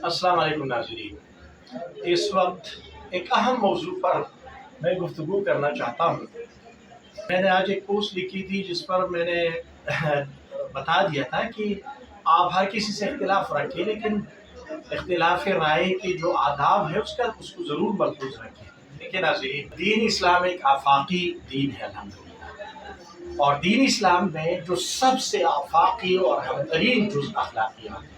अस्सलाम वालेकुम नाज़रीन। इस वक्त एक अहम मौजू पर मैं गुफ्तगू करना चाहता हूँ। मैंने आज एक पोस्ट लिखी थी जिस पर मैंने बता दिया था कि आप हर किसी से इख्तिलाफ रखें, लेकिन इख्तिलाफ राय के जो आदाब है उसको ज़रूर मलहूज़ रखें। देखिए नाज़रीन, दीन इस्लाम एक आफाकी दीन है अल्हम्दुलिल्लाह, और दीन इस्लाम में जो सबसे आफाकी और अहम जुज़ अखलाकियात है।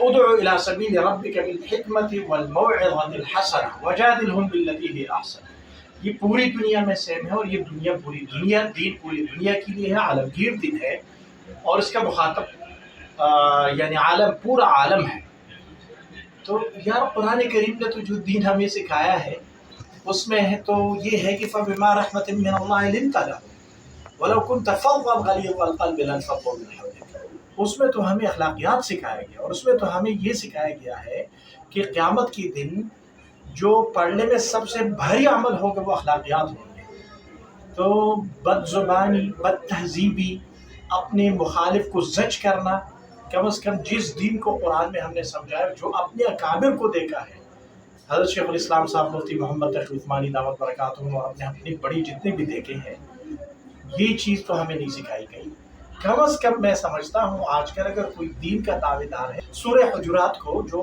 उदउ इला सबील रब्बिका बिल हिकमति वल मौइज़तिल हसना वजादिलहुम बिल्लती हिया अहसन। ये पूरी दुनिया में सेम है, और ये दीन पूरी दुनिया के लिए है, आलमगीर दिन है, और इसका मुखातब यानी आलम, पूरा आलम है। तो यार, कुरान करीम ने तो जो दीन हमें सिखाया है उसमें है तो ये है कि फबिमा रहमतिन मिनल्लाहि लिंता लहुम वलौ कुन्त फज़्ज़न गलीज़ल क़ल्बि लन्फ़द्दू मिन हवलिक। उसमें तो हमें अखलाकियात सिखाया गया, और उसमें तो हमें ये सिखाया गया है कि क़यामत के दिन जो पढ़ने में सबसे भारी अमल होगा वो अखलाकियात होंगे। तो बदज़ुबानी, बदतहज़ीबी, अपने मुखालिफ को जज करना, कम अज़ कम जिस दीन को कुरान में हमने समझाया, जो अपने अकाबिर को देखा है, हज़रत शेखुल इस्लाम साहब मुफ्ती मोहम्मद तक़ी उस्मानी दामत बरकातुहू, और अपनी बड़ी जितने भी देखे हैं, ये चीज़ तो हमें नहीं सिखाई गई। कम अज़ कम मैं समझता हूँ आजकल अगर कोई दीन का दावेदार है, सूरह हुजुरात को जो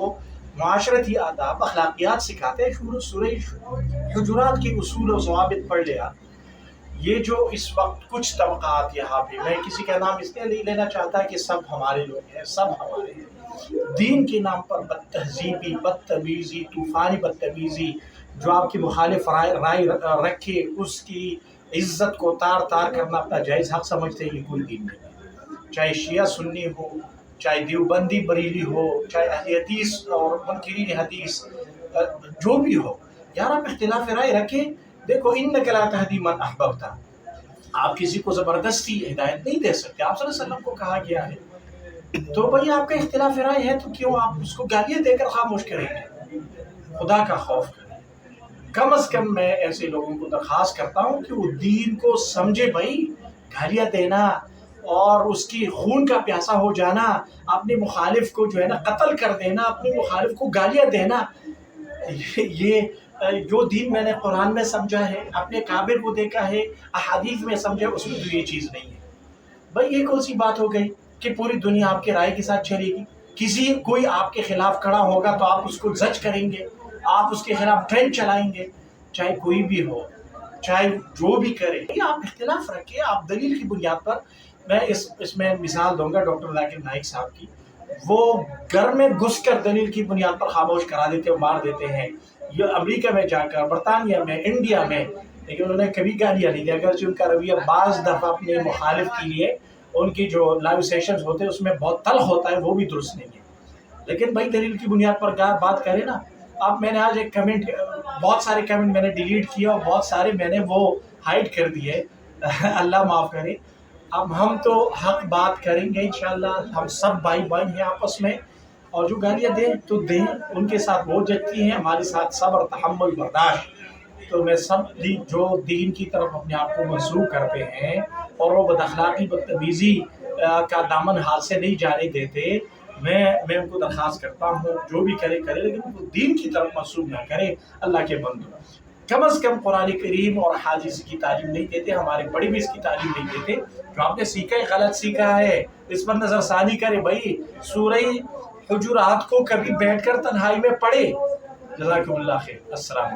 माशरती आदाब अखलाकियात सिखाते हैं, सूरह हुजुरात की उसूल और ज़वाबित पढ़ लिया। ये जो इस वक्त कुछ तबक़ात यहाँ पे, मैं किसी का नाम इसलिए नहीं लेना चाहता कि सब हमारे लोग हैं, सब हमारे हैं, दीन के नाम पर बदतहज़ीबी, बदतमीज़ी, तूफ़ानी बदतमीज़ी, जो आपकी मुखालिफ राय रखे उसकी इज़्ज़त को तार तार करना अपना जायज़ हक़ समझते हैं, ये कोई दीन नहीं है। चाहे शिया सुन्नी हो, चाहे देवबंदी बरेली हो, चाहे अहले हदीस और मुनकिरीन हदीस, जो भी हो, यार आप इख्तिलाफ़ राय रखें। देखो, इन्नका ला तहदी मन अहबब्ता, आप किसी को ज़बरदस्ती हिदायत नहीं दे सकते। आप सल्लल्लाहु अलैहि वसल्लम को कहा गया है। तो भाई, आपका इख्तिलाफ राय है तो क्यों आप उसको गालियाँ देकर खामोश करेंगे? खुदा का खौफ करें। कम अज़ कम मैं ऐसे लोगों को दरख्वास्त करता हूँ कि वो दीन को समझे। भाई, गालियाँ देना और उसकी खून का प्यासा हो जाना, अपने मुखालिफ को जो है ना कत्ल कर देना, अपने मुखालिफ को गालियाँ देना, ये जो दीन मैंने कुरान में समझा है, अपने काबिर को देखा है, अहादीस में समझा, उसमें तो ये चीज़ नहीं है। भाई, ये कौन सी बात हो गई कि पूरी दुनिया आपके राय के साथ चलेगी? कोई आपके खिलाफ खड़ा होगा तो आप उसको जज करेंगे, आप उसके खिलाफ ट्रेंड चलाएंगे, चाहे कोई भी हो, चाहे जो भी करे। आप इख्तिलाफ रखिए, आप दलील की बुनियाद पर। मैं इसमें मिसाल दूंगा डॉक्टर जाकिर नाइक साहब की। वो घर में घुसकर दलील की बुनियाद पर खामोश करा देते और मार देते हैं। ये अमेरिका में जाकर, बरतानिया में, इंडिया में, लेकिन उन्होंने कभी गालियाँ नहीं दी। अगर उनका रवैया बाज़ दफ़ा अपने मुखालिफ के लिए उनकी जो लाइव सेशंस होते हैं उसमें बहुत तल्ख़ होता है, वो भी दुरुस्त नहीं है। लेकिन भाई, दलील की बुनियाद पर बात करें ना। अब मैंने आज एक कमेंट, बहुत सारे कमेंट मैंने डिलीट किए और बहुत सारे मैंने वो हाइड कर दिए अल्लाह माफ़ करे। अब हम तो हक बात करेंगे इंशाअल्लाह। हम सब भाई भाई हैं आपस में, और जो गालियाँ दें तो दें, उनके साथ वो जचती हैं, हमारे साथ सब्र, तहम्मुल, बर्दाश्त। तो मैं सब जो दीन की तरफ अपने आप को मंसूब करते हैं और वो बदअखलाक़ी, बदतमीज़ी का दामन हाथ से नहीं जाने देते, मैं उनको दरख्वास्त करता हूँ, जो भी करे, लेकिन उनको दीन की तरफ मंसूब ना करे। अल्लाह के बंदो, कम अज़ कम कुरान करीम और हादीस की तालीम नहीं देते, हमारे बड़े भी इसकी तालीम नहीं देते। जो आपने सीखा है, गलत सीखा है, इस पर नज़रसानी करे। भाई, सूरह हुजुरात को कभी बैठकर तन्हाई में पढ़े। जज़ाकुमुल्लाह खैर। अस्सलाम।